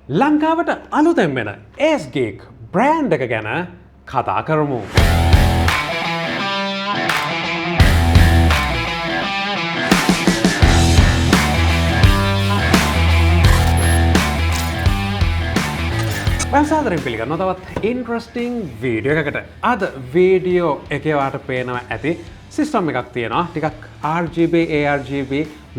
ලංකාවට අලුතෙන් වෙන Acegeek බ්‍රෑන්ඩ් එක ගැන කතා කරමු. සාදරයෙන් පිළිගන්නවා තවත් ඉන්ට්‍රස්ටිං වීඩියෝ එකකට. අද වීඩියෝ එකේ වාට පේනවා ඇති සිස්ටම් එකක් තියෙනවා. ටිකක් RGB ARGB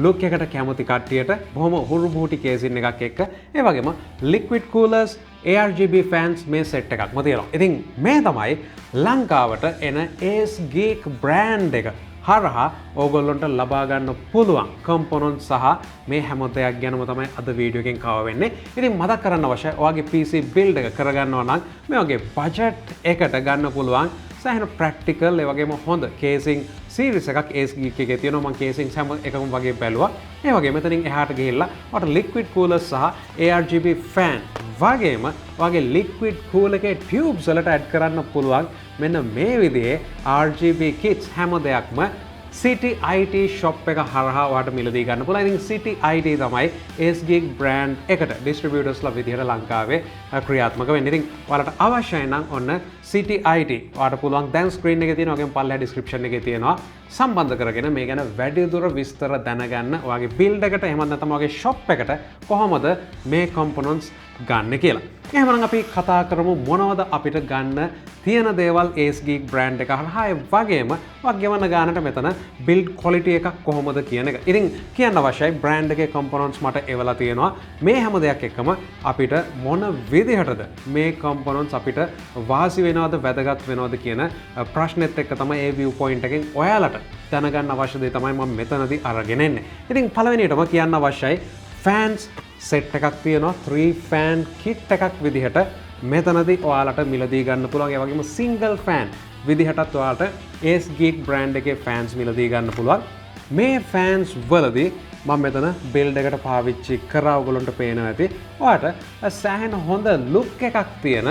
ලුක් එකට කැමති කට්ටියට බොහොම හුරුබූටි කේසින් එකක් එක්ක ඒ වගේම liquid coolers ARGB fans මේ සෙට් එකක්ම තියෙනවා. ඉතින් මේ තමයි ලංකාවට එන Acegeek බ්‍රෑන්ඩ් එක හරහා ඕගොල්ලොන්ට ලබා ගන්න පුළුවන් කම්පොනන්ට් සහ මේ හැම දෙයක් ගැනම තමයි අද වීඩියෝ එකෙන් කව වෙන්නේ. ඉතින් මතක් කරන්න අවශ්‍යයි ඔයාගේ PC build එක කරගන්නවා නම් මේ වගේ බජට් එකට ගන්න පුළුවන් සෑහෙන ප්‍රැක්ටිකල් ඒ වගේම හොඳ casing series එකක් Acegeek එකේ තියෙනවා. මම casings හැම එකම වගේ බැලුවා. ඒ වගේම මෙතනින් එහාට ගිහිල්ලා ඔයාලට liquid coolers සහ ARGB fan වගේම ඔයාගේ liquid cool එකේ tubes වලට add කරන්න පුළුවන් මෙන්න මේ විදිහේ RGB kits හැම දෙයක්ම CityIT shop එක හරහා ඔයාලට මිලදී ගන්න පුළුවන්. ඉතින් CityIT තමයි Acegeek brand එකට distributors ලා විදිහට ලංකාවේ ක්‍රියාත්මක වෙන්නේ. ඉතින් ඔයාලට අවශ්‍යයි නම් ඔන්න CityIT ඔයාලට පුළුවන් දැන් screen එකේ තියෙන වගේම පල්ලෙහා description එකේ තියෙනවා සම්බන්ධ කරගෙන මේ ගැන වැඩිදුර විස්තර දැනගන්න ඔයාගේ build එකට එහෙම නැත්නම් ඔයාගේ shop එකට කොහොමද මේ components ගන්න කියලා. එහෙනම් අපි කතා කරමු මොනවද අපිට ගන්න තියෙන දේවල් Acegeek brand එක හරහා ඒ වගේම වගේවන ගානට මෙතන build quality එකක් කොහොමද කියන එක. ඉතින් කියන්න අවශ්‍යයි brand එකේ components මට එවලා තියෙනවා. මේ හැම දෙයක් එක්කම අපිට මොන විදිහටද මේ components අපිට වාසි වෙනවද වැදගත් වෙනවද කියන ප්‍රශ්නෙත් එක්ක තමයි ඒ view point එකෙන් ඔයාලට දැනගන්න අවශ්‍ය දේ තමයි මම මෙතනදී අරගෙන එන්නේ. ඉතින් පළවෙනියටම කියන්න අවශ්‍යයි fans set එකක් තියෙනවා 3 fan kit එකක් විදිහට මෙතනදී ඔයාලට මිලදී ගන්න පුළුවන්. ඒ වගේම single fan විදිහටත් ඔයාලට Acegeek brand එකේ fans මිලදී ගන්න පුළුවන්. මේ fans වලදී මම මෙතන build එකට පාවිච්චි කරා ඔයගොල්ලන්ට පේනවා ඇති. ඔයාලට සෑහෙන හොඳ look එකක් තියෙන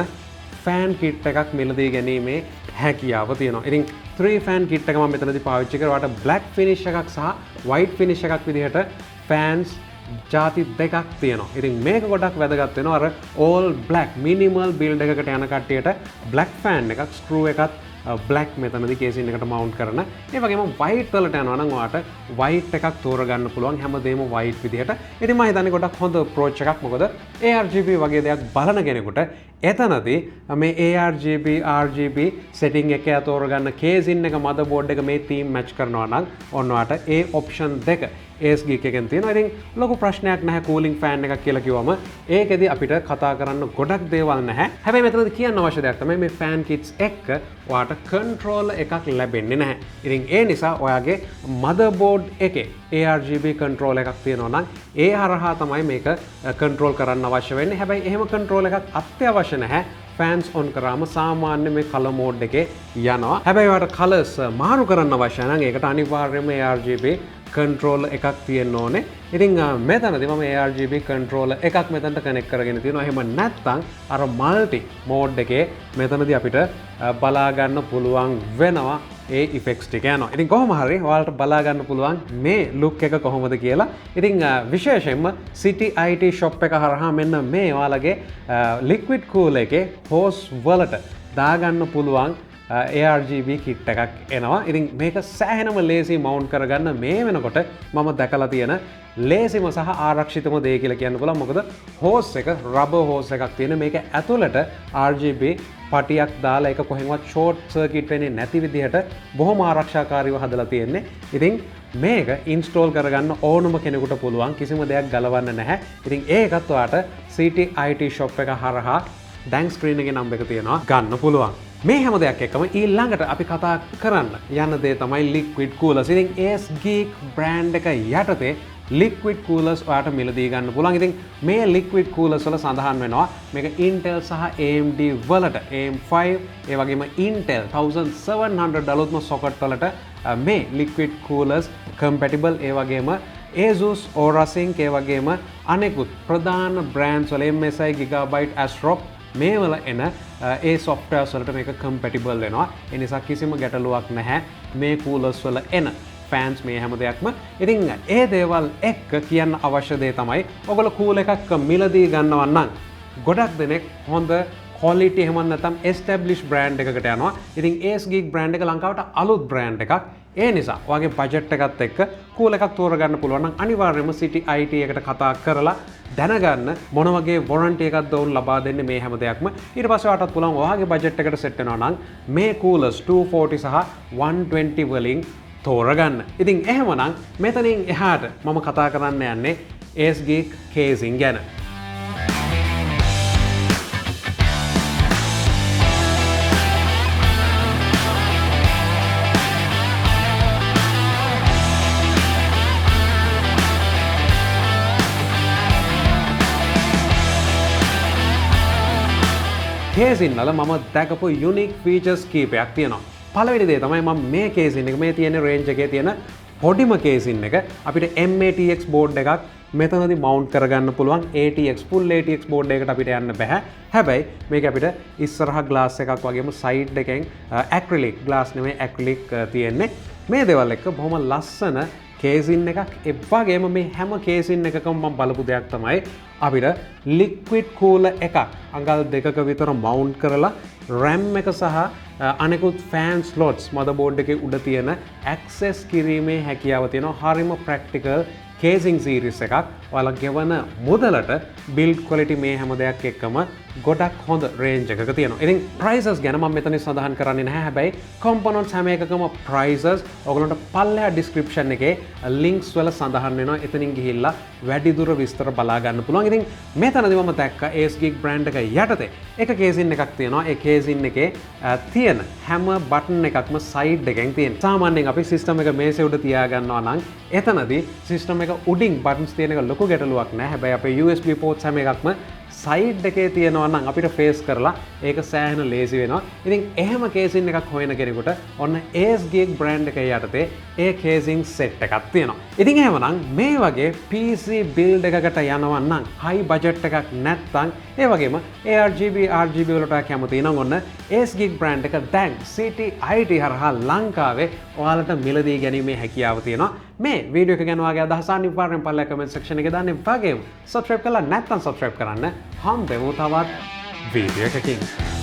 fan kit එකක් මිලදී ගැනීමේ හැකියාව තියෙනවා. ඉතින් 3 fan kit එක මම මෙතනදී පාවිච්චි කරා. ඔයාලට black finish එකක් සහ white finish එකක් විදිහට fans ජාති දෙකක් තියෙනවා. ඉතින් මේක ගොඩක් වැදගත් වෙනවා අර all black minimal build එකකට යන කට්ටියට black fan එකක් screw එකත් black මෙතනදී casing එකට mount කරන. ඒ වගේම white වලට යනවා නම් ඔයාට white එකක් තෝරගන්න පුළුවන් හැමදේම white විදිහට. ඉතින් මම හිතන්නේ ගොඩක් හොඳ approach එකක්. මොකද ARGB වගේ දෙයක් බලන කෙනෙකුට එතනදී මේ ARGB RGB setting එක තෝරගන්න casing එක motherboard එක මේ theme match කරනවා නම් ඔන්න ඔයාට ඒ option දෙක Acegeek එකෙන් තියෙනවා. ඉතින් ලොකු ප්‍රශ්නයක් නැහැ cooling fan එකක් කියලා කිව්වම ඒකෙදි අපිට කතා කරන්න ගොඩක් දේවල් නැහැ. හැබැයි මෙතනදී කියන්න අවශ්‍ය දෙයක් තමයි මේ fan kits එක්ක ඔයාට controller එකක් ලැබෙන්නේ නැහැ. ඉතින් ඒ නිසා ඔයාගේ motherboard එකේ ARGB controller එකක් තියෙනවා නම් ඒ හරහා තමයි මේක control කරන්න අවශ්‍ය වෙන්නේ. හැබැයි එහෙම control එකක් අත්‍යවශ්‍ය නැහැ. fans on කරාම සාමාන්‍ය මේ color mode එකේ යනවා. හැබැයි ඔයාලට colors මාරු කරන්න අවශ්‍ය නම් ඒකට අනිවාර්යයෙන්ම ARGB controller එකක් තියෙන්න ඕනේ. ඉතින් මෙතනදී මම ARGB controller එකක් මෙතනට connect කරගෙන තියෙනවා. එහෙම නැත්නම් අර multi mode එකේ මෙතනදී අපිට බලා ගන්න පුළුවන් වෙනවා ඒ effects ටික යනවා. ඉතින් කොහොම හරි ඔයාලට බලා ගන්න පුළුවන් මේ look එක කොහොමද කියලා. ඉතින් විශේෂයෙන්ම CityIT shop එක හරහා මෙන්න මේ ඔයාලගේ liquid cool එකේ hose වලට දාගන්න පුළුවන් ARGB kit එකක් එනවා. ඉතින් මේක සෑහෙනම ලේසි mount කරගන්න මේ වෙනකොට මම දැකලා තියෙන ලේසිම සහ ආරක්ෂිතම දේ කියලා කියන්න පුළුවන්. මොකද hose එක rubber hose එකක් තියෙන මේක ඇතුළට RGB පටියක් දාලා ඒක කොහෙන්වත් short circuit වෙන්නේ නැති විදිහට බොහොම ආරක්ෂාකාරීව හදලා තියෙන්නේ. ඉතින් මේක install කරගන්න ඕනම කෙනෙකුට පුළුවන්. කිසිම දෙයක් ගලවන්න නැහැ. ඉතින් ඒකත් ඔයාට CityIT shop එක හරහා දැන් screen එකේ number එක තියෙනවා ගන්න පුළුවන්. මේ හැම දෙයක් එක්කම ඊළඟට අපි කතා කරන්න යන දේ තමයි liquid coolers. ඉතින් Acegeek brand එක යටතේ liquid coolers ඔයාට මිලදී ගන්න පුළුවන්. ඉතින් මේ liquid coolers වල සඳහන් වෙනවා මේක Intel සහ AMD වලට AM5 ඒ වගේම Intel 1700 අලුත්ම socket වලට මේ liquid coolers compatible. ඒ වගේම Asus Aura Sync ඒ වගේම අනෙකුත් ප්‍රධාන brands වල MSI Gigabyte Astrop මේ වල එන ඒ softwares වලට මේක compatible වෙනවා. ඒ නිසා කිසිම ගැටලුවක් නැහැ මේ coolers වල එන fans මේ හැම දෙයක්ම. ඉතින් ඒ දේවල් එක්ක කියන්න අවශ්‍ය දේ තමයි ඔයගොල්ලෝ cool එකක් මිලදී ගන්නවා නම් ගොඩක් දෙනෙක් හොඳ quality එහෙම නැත්නම් established brand එකකට යනවා. ඉතින් Acegeek brand එක ලංකාවට අලුත් brand එකක්. ඒ නිසා ඔයාගේ budget එකත් එක්ක cool එකක් තෝරගන්න පුළුවන් නම් අනිවාර්යයෙන්ම CityIT එකට කතා කරලා දැනගන්න මොන වගේ warranty එකක්ද ඔවුන් ලබා දෙන්නේ මේ හැම දෙයක්ම. ඊට පස්සේ ඔයාටත් පුළුවන් ඔයාගේ budget එකට set වෙනවා නම් මේ coolers 240 සහ 120 වලින් තෝරගන්න. ඉතින් එහෙමනම් මෙතනින් එහාට මම කතා කරන්න යන්නේ Acegeek casing ගැන. Casing වල මම දැකපු unique features කීපයක් තියෙනවා. පළවෙනි දේ තමයි මම මේ casing එක මේ තියෙන range එකේ තියෙන පොඩිම casing එක අපිට MATX board එකක් මෙතනදී mount කරගන්න පුළුවන්. ATX full ATX board එකකට අපිට යන්න බෑ. හැබැයි මේක අපිට ඉස්සරහා glass එකක් වගේම side එකෙන් acrylic glass නෙමෙයි acrylic තියෙන්නේ. මේ දේවල් එක්ක බොහොම ලස්සන casing එකක්. ඒ වගේම මේ හැම casing එකකම මම බලපු දෙයක් තමයි අපිට liquid cooler එකක් අඟල් දෙකක විතර mount කරලා RAM එක සහ අනෙකුත් fan slots motherboard එකේ උඩ තියෙන access කිරීමේ හැකියාව තියෙනවා. හරිම practical casing series එකක්. ඔයාලා ගෙවන මුදලට build quality මේ හැම දෙයක් එක්කම ගොඩක් හොඳ range එකක තියෙනවා. ඉතින් prices ගැන මම මෙතන සඳහන් කරන්නේ නැහැ. හැබැයි components හැම එකකම prices ඔයගලන්ට පල්ලෙහා description එකේ links වල සඳහන් වෙනවා. එතනින් ගිහිල්ලා වැඩිදුර විස්තර බලා ගන්න පුළුවන්. ඉතින් මෙතනදී මම දැක්කා Acegeek brand එක යටතේ එක casing එකක් තියෙනවා. ඒ casing එකේ තියෙන හැම button එකක්ම side එකෙන් තියෙනවා. සාමාන්‍යයෙන් අපි system එක මේසේ උඩ තියා ගන්නවා නම් එතනදී system එක උඩින් buttons තියෙන එක ලොකු ගැටලුවක් නෑ. හැබැයි අපේ USB ports හැම එකක්ම side එකේ තියෙනවා නම් අපිට face කරලා ඒක සෑහෙන ලේසි වෙනවා. ඉතින් එහෙම casing එකක් හොයන කෙනෙකුට ඔන්න Acegeek brand එක යටතේ ඒ casing set එකක් තියෙනවා. ඉතින් එහෙමනම් මේ වගේ PC build එකකට යනවා නම් high budget එකක් නැත්නම් ඒ වගේම ARGB වලට කැමති නම් ඔන්න Acegeek brand එක දැන් CityIT හරහා ලංකාවේ ඔයාලට මිලදී ගැනීමේ හැකියාව තියෙනවා. මේ වීඩියෝ එක ගැන ඔයාගේ අදහස අනිවාර්යෙන් පල්ලෙහා comment section එකේ දාන්න. වගේම subscribe කරලා නැත්නම් subscribe කරන්න. හම්බෙමු තවත් වීඩියෝ එකකින්.